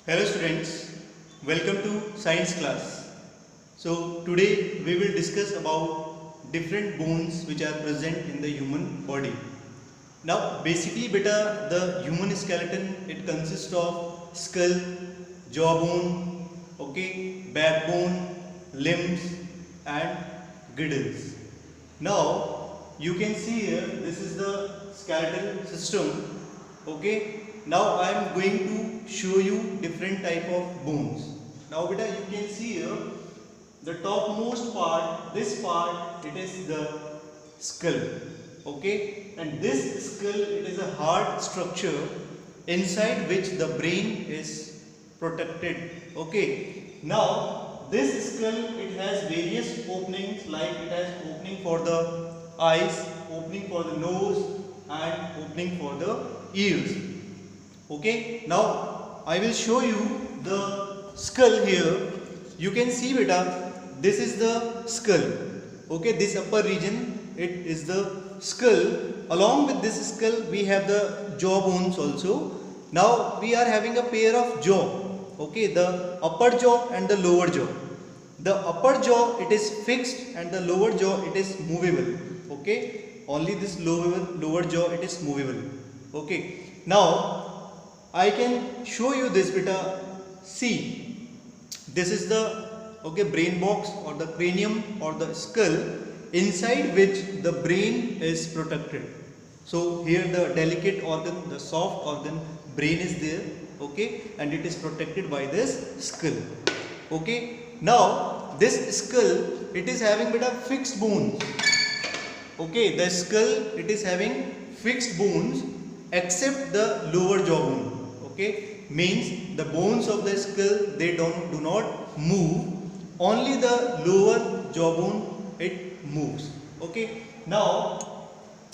Hello students, welcome to science class. So today we will discuss about different bones which are present in the human body. Now basically beta, the human skeleton, it consists of skull, jawbone, okay, backbone, limbs and girdles. Now you can see here, this is the skeletal system. Okay, now I am going to show you different type of bones. Now beta, you can see here the topmost part, this part, it is the skull. Okay, and this skull, it is a hard structure inside which the brain is protected. Okay, now this skull, it has various openings, like it has opening for the eyes, opening for the nose and opening for the ears. Okay, now I will show you the skull here. You can see beta, this is the skull. Okay, this upper region, it is the skull. Along with this skull we have the jaw bones also. Now we are having a pair of jaw. Okay, the upper jaw and the lower jaw. The upper jaw, it is fixed and the lower jaw, it is movable. Okay, only this lower jaw, it is movable. Okay, now I can show you this beta. See, this is the brain box or the cranium or the skull inside which the brain is protected. So here the delicate organ, the soft organ, brain is there. Okay, and it is protected by this skull. Okay, now this skull, it is having beta fixed bones. Okay, the skull, it is having fixed bones except the lower jawbone. Okay, means the bones of the skull, they do not move. Only the lower jawbone, it moves. Okay, now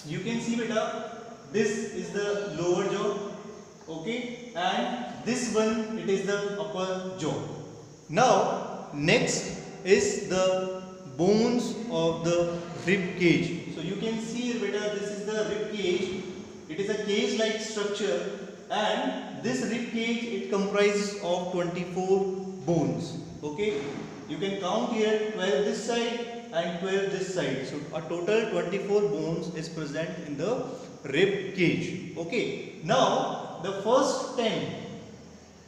you can see beta, this is the lower jaw. Okay, and this one, it is the upper jaw. Now next is the bones of the rib cage. So you can see here beta, this is the rib cage. It is a cage like structure, and this rib cage, it comprises of 24 bones. Okay, you can count here 12 this side and 12 this side. So a total 24 bones is present in the rib cage. Okay, now the first 10.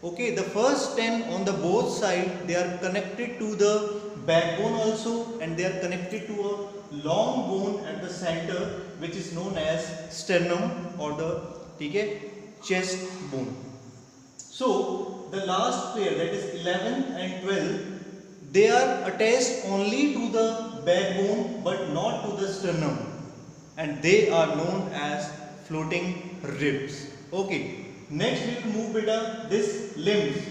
Okay, the first 10 on the both sides, they are connected to the backbone also, and they are connected to a long bone at the center, which is known as sternum or the chest bone. So the last pair, that is 11 and 12, they are attached only to the backbone but not to the sternum, and they are known as floating ribs. Okay, next we will move beta this limbs.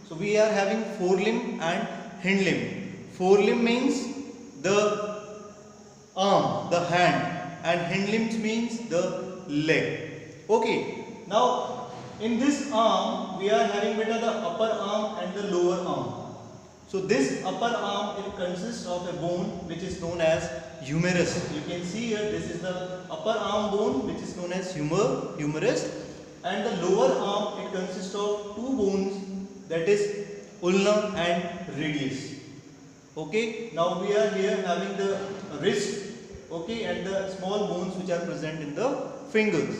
So we are having forelimb and hind limb. Forelimb means the arm, the hand, and hind limbs means the leg. Okay, now in this arm we are having beta the upper arm and the lower arm. So this upper arm, it consists of a bone which is known as humerus. You can see here, this is the upper arm bone which is known as humerus, and the lower arm, it consists of two bones, that is ulna and radius. Okay, now we are here having the wrist, okay, and the small bones which are present in the fingers.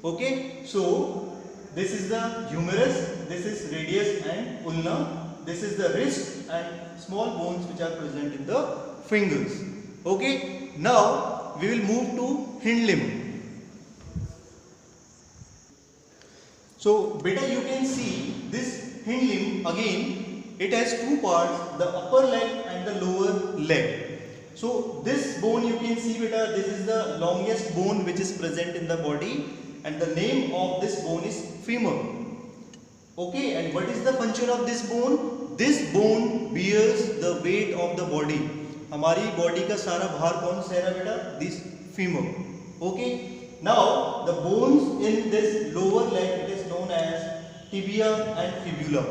Okay, so this is the humerus, this is radius and ulna, this is the wrist and small bones which are present in the fingers. Okay, now we will move to hind limb. So beta, you can see this hind limb again. It has two parts, the upper leg and the lower leg. So this bone, you can see beta, this is the longest bone which is present in the body, and the name of this bone is femur. Okay, and what is the function of this bone? This bone bears the weight of the body. हमारी body का सारा भार कौन सह रहा बेटा? This femur. Okay, now the bones in this lower leg, it is known as tibia and fibula.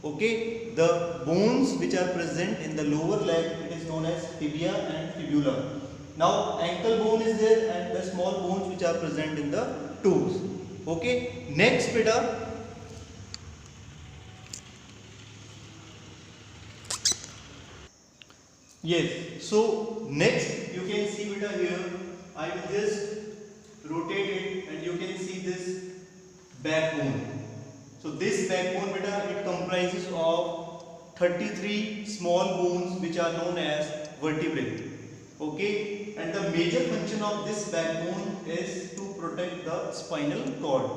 Okay, the bones which are present in the lower leg, it is known as tibia and fibula. Now ankle bone is there, and the small bones which are present in the toes. Okay, next beta, Yes. So next you can see beta here. I will just rotate it and you can see this backbone. So this backbone beta, it comprises of 33 small bones which are known as vertebrae. Okay, and the major function of this backbone is to protect the spinal cord.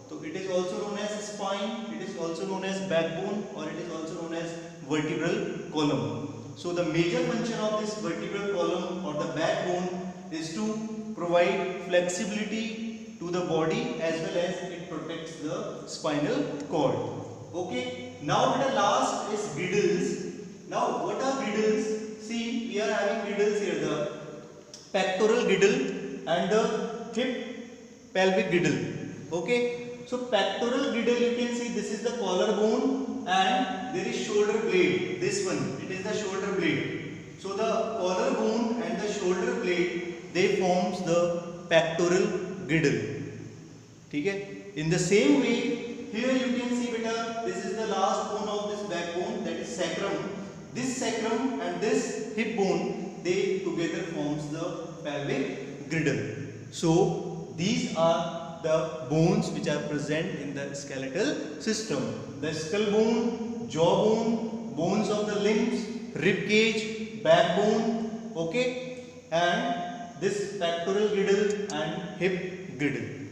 So it is also known as spine, it is also known as backbone, or it is also known as vertebral column. So the major function of this vertebral column or the backbone is to provide flexibility to the body as well as it protects the spinal cord. Okay, now the last is girdles. Now what are girdles? See, we are having girdles here, the pectoral girdle and the hip pelvic girdle. Okay, so pectoral girdle, you can see this is the collarbone and there is shoulder blade. This one, it is the shoulder blade. So the collarbone and the shoulder blade, they forms the pectoral girdle. Okay? In the same way, here you can see beta, this is the last bone of this backbone, that is sacrum. This sacrum and this hip bone, they together forms the pelvic girdle. So these are the bones which are present in the skeletal system. The skull bone, jaw bone, bones of the limbs, rib cage, backbone, okay, and this pectoral girdle and hip girdle.